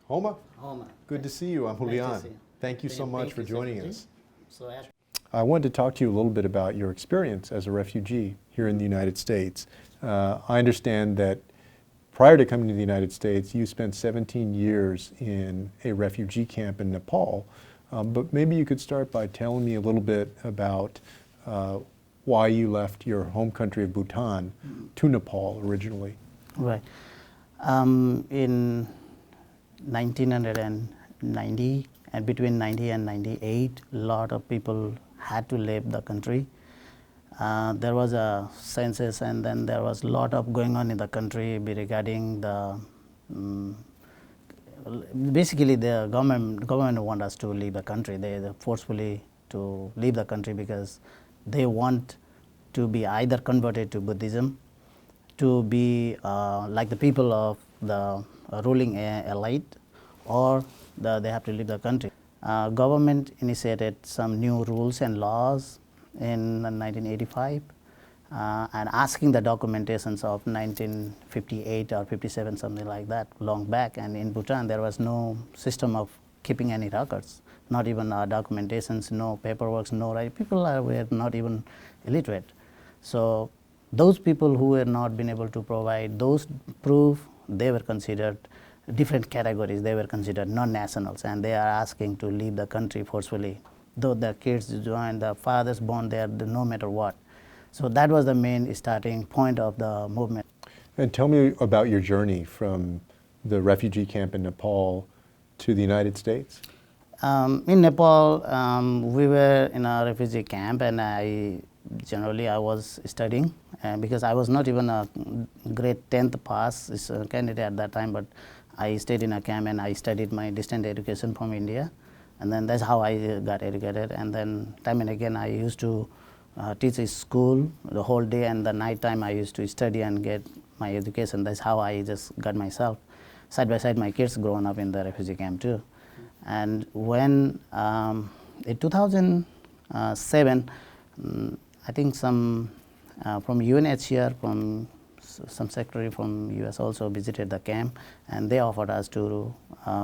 Homa, Homa. good to see you. I'm Nice to Julian. see you. Thank you so much Thank for you, joining Secretary. us. So, Ash, I wanted to talk to you a little bit about your experience as a refugee here in the United States. I understand that prior to coming to the United States, you spent 17 years in a refugee camp in Nepal. But maybe you could start by telling me a little bit about why you left your home country of Bhutan to Nepal originally. right. In 1990 and between 90 and 98, a lot of people had to leave the country. There was a census, and then there was a lot of going on in the country regarding the basically the government want us to leave the country. They forcefully to leave the country because they want to be either converted to Buddhism, to be like the people of the ruling elite, or they have to leave the country. Government initiated some new rules and laws in 1985 and asking the documentations of 1958 or 57, something like that, long back. And in Bhutan, there was no system of keeping any records, not even documentations, no paperwork, no right. People were not even illiterate. So those people who were not been able to provide those proof, they were considered different categories. They were considered non-nationals, and they are asking to leave the country forcefully. Though the kids join, the fathers born there, no matter what. So that was the main starting point of the movement. And tell me about your journey from the refugee camp in Nepal to the United States. In Nepal, we were in a refugee camp, and I was studying because I was not even a grade 10th pass candidate at that time, but I stayed in a camp and I studied my distant education from India, and then that's how I got educated. And then time and again I used to teach a school the whole day, and the night time I used to study and get my education. That's how I just got myself. Side by side, my kids growing up in the refugee camp too. And when in 2007, I think some from UNHCR, from some secretary from US also visited the camp, and they offered us to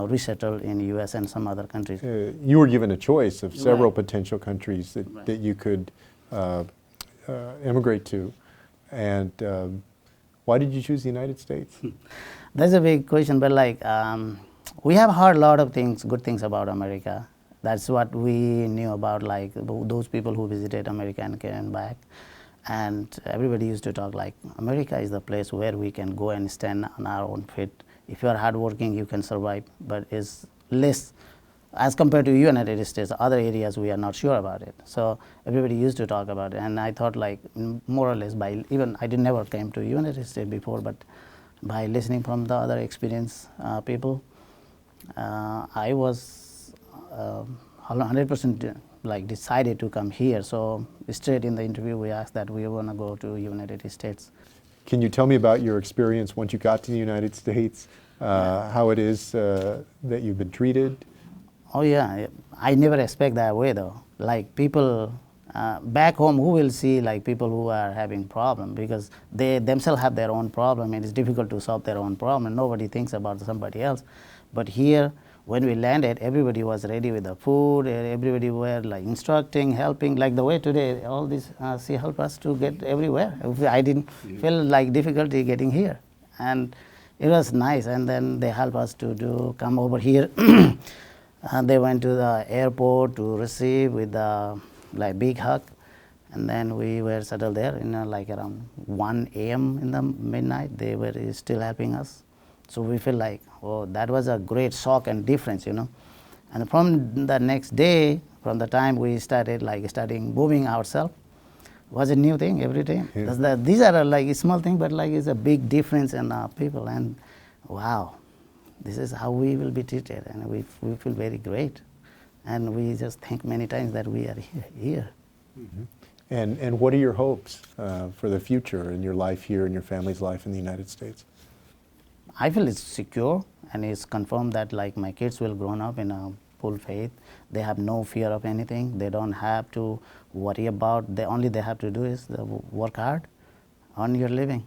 resettle in US and some other countries. You were given a choice of several Right. potential countries that, Right. that you could immigrate to. And why did you choose the United States? That's a big question, but like we have heard a lot of things, good things about America. That's what we knew about, like those people who visited America and came back. And everybody used to talk like America is the place where we can go and stand on our own feet. If you are hardworking, you can survive, but it's less as compared to United States. Other areas we are not sure about it. So everybody used to talk about it, and I thought like more or less by even I did never came to United States before, but by listening from the other experienced people, I was 100% like decided to come here. So straight in the interview, we asked that we want to go to United States. Can you tell me about your experience once you got to the United States, how it is that you've been treated? Oh yeah, I never expect that way though. Like people back home who will see like people who are having problem because they themselves have their own problem, and it's difficult to solve their own problem. Nobody thinks about somebody else. But here, when we landed, everybody was ready with the food. Everybody were like instructing, helping. Like the way today, all this she help us to get everywhere. I didn't feel like difficulty getting here, and it was nice. And then they help us to come over here. They went to the airport to receive with a like big hug, and then we were settled there in like around 1 a.m. in the midnight. They were still helping us, so we feel like, oh, that was a great shock and difference, you know. And from the next day, from the time we started like studying moving ourselves, was a new thing every day. Yeah. These are like small things, but like it's a big difference in people. And wow, this is how we will be treated, and we feel very great, and we just think many times that we are here. Mm-hmm. And what are your hopes for the future in your life here and your family's life in the United States? I feel it's secure, and it's confirmed that like my kids will grow up in a full faith. They have no fear of anything. They don't have to worry about. Only they have to do is work hard, earn your living.